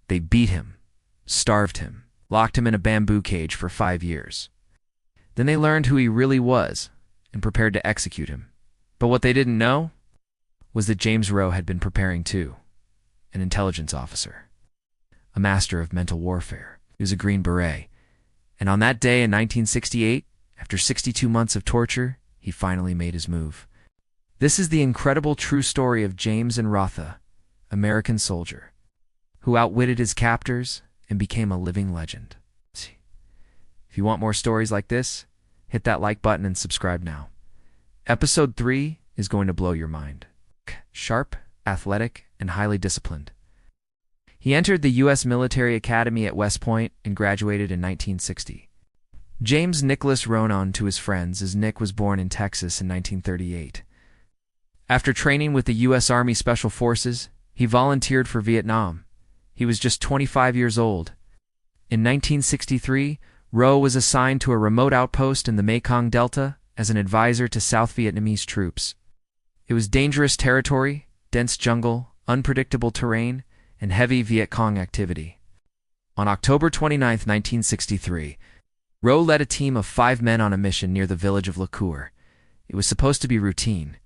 They beat him, starved him, locked him in a bamboo cage for 5 years. Then they learned who he really was and prepared to execute him. But what they didn't know was that James Rowe had been preparing too, an intelligence officer, a master of mental warfare. He was a Green Beret, and on that day in 1968, after 62 months of torture, he finally made his move. This is the incredible true story of James and Rotha, American soldier, who outwitted his captors and became a living legend. If you want more stories like this, hit that like button and subscribe now. Episode 3 is going to blow your mind. Sharp, athletic, and highly disciplined. He entered the U.S. Military Academy at West Point and graduated in 1960. James Nicholas Rowe to his friends, as Nick was born in Texas in 1938. After training with the U.S. Army Special Forces, he volunteered for Vietnam. He was just 25 years old. In 1963, Rowe was assigned to a remote outpost in the Mekong Delta as an advisor to South Vietnamese troops. It was dangerous territory, dense jungle, unpredictable terrain, and heavy Viet Cong activity. On October 29, 1963, Rowe led a team of 5 men on a mission near the village of La Cour. It was supposed to be routine.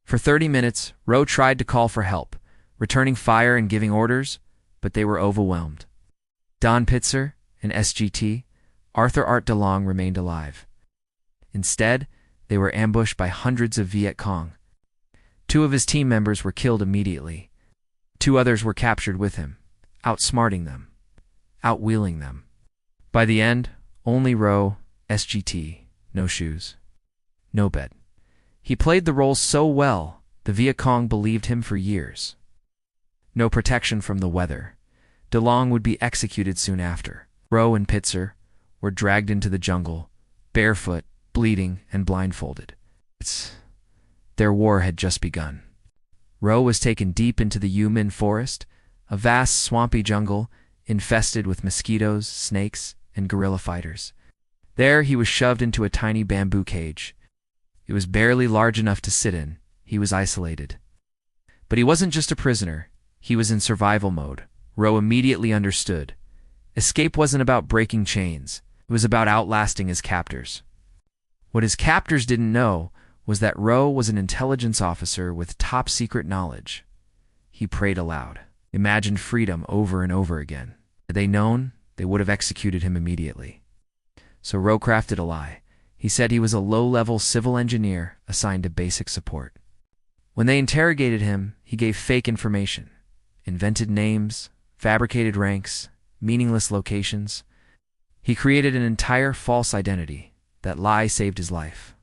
For 30 minutes, Rowe tried to call for help, returning fire and giving orders, but they were overwhelmed. Don Pitzer, an SGT, Arthur Art DeLong remained alive. Instead, they were ambushed by hundreds of Viet Cong. 2 of his team members were killed immediately. 2 others were captured with him, outsmarting them, outwheeling them. By the end, only Rowe, SGT, no shoes, no bed. He played the role so well, the Viet Cong believed him for years. No protection from the weather. DeLong would be executed soon after. Rowe and Pitzer were dragged into the jungle, barefoot, bleeding, and blindfolded. Their war had just begun. Rowe was taken deep into the U Minh forest, a vast swampy jungle infested with mosquitoes, snakes, and guerrilla fighters. There he was shoved into a tiny bamboo cage. It was barely large enough to sit in. He was isolated. But he wasn't just a prisoner. He was in survival mode. Rowe immediately understood. Escape wasn't about breaking chains. It was about outlasting his captors. What his captors didn't know was that Rowe was an intelligence officer with top-secret knowledge. He prayed aloud, imagined freedom over and over again. Had they known, they would have executed him immediately. So Rowe crafted a lie. He said he was a low-level civil engineer assigned to basic support. When they interrogated him, he gave fake information, invented names, fabricated ranks, meaningless locations. He created an entire false identity. That lie saved his life.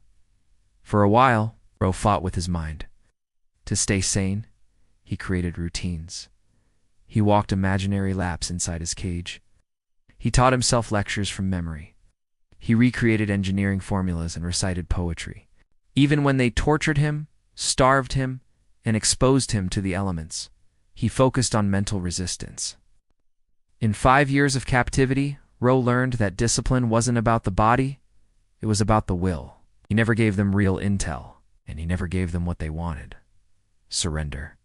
For a while, Rowe fought with his mind. To stay sane, he created routines. He walked imaginary laps inside his cage. He taught himself lectures from memory. He recreated engineering formulas and recited poetry. Even when they tortured him, starved him, and exposed him to the elements, he focused on mental resistance. In 5 years of captivity, Rowe learned that discipline wasn't about the body, it was about the will. He never gave them real intel, and he never gave them what they wanted: surrender.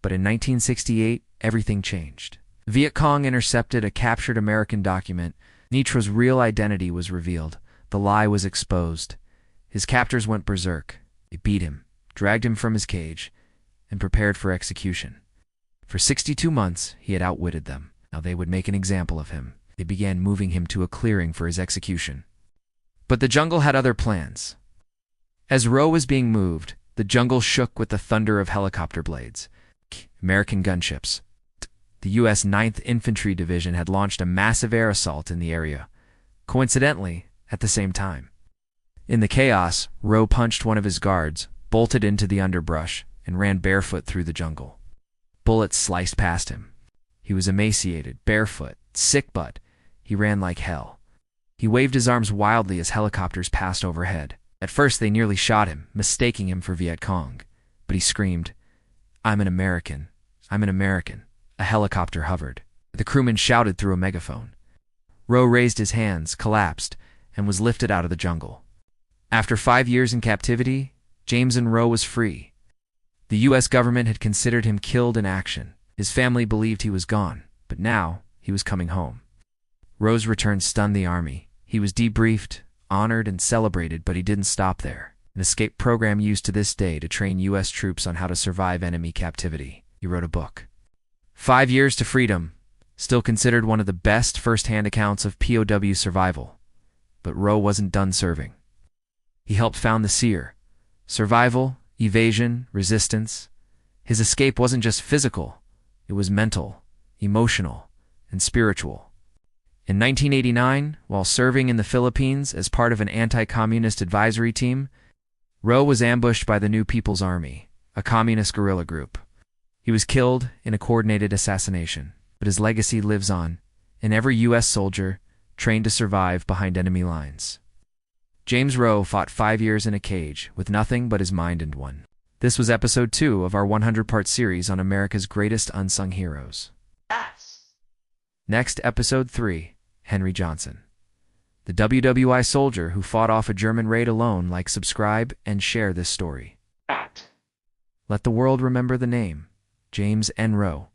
But in 1968, everything changed. Viet Cong intercepted a captured American document. Nitro's real identity was revealed. The lie was exposed. His captors went berserk. They beat him, dragged him from his cage, and prepared for execution. For 62 months, he had outwitted them. Now they would make an example of him. They began moving him to a clearing for his execution. But the jungle had other plans. As Rowe was being moved, the jungle shook with the thunder of helicopter blades. American gunships. The U.S. 9th Infantry Division had launched a massive air assault in the area, coincidentally, at the same time. In the chaos, Rowe punched one of his guards, bolted into the underbrush, and ran barefoot through the jungle. Bullets sliced past him. He was emaciated, barefoot, sick, but he ran like hell. He waved his arms wildly as helicopters passed overhead. At first, they nearly shot him, mistaking him for Viet Cong. But he screamed, "I'm an American. I'm an American." A helicopter hovered. The crewman shouted through a megaphone. Rowe raised his hands, collapsed, and was lifted out of the jungle. After 5 years in captivity, James and Rowe was free. The U.S. government had considered him killed in action. His family believed he was gone. But now, he was coming home. Rowe's return stunned the Army. He was debriefed, honored, and celebrated, but he didn't stop there. An escape program used to this day to train U.S. troops on how to survive enemy captivity. He wrote a book. 5 Years to Freedom, still considered one of the best first-hand accounts of POW survival. But Rowe wasn't done serving. He helped found the SEER. Survival, evasion, resistance. His escape wasn't just physical. It was mental, emotional, and spiritual. In 1989, while serving in the Philippines as part of an anti-communist advisory team, Rowe was ambushed by the New People's Army, a communist guerrilla group. He was killed in a coordinated assassination, but his legacy lives on in every U.S. soldier trained to survive behind enemy lines. James Rowe fought 5 years in a cage with nothing but his mind and one. This was episode 2 of our 100-part series on America's greatest unsung heroes. Next, episode 3, Henry Johnson, the WWI soldier who fought off a German raid alone. Like, subscribe, and share this story. Let the world remember the name, James N. Rowe.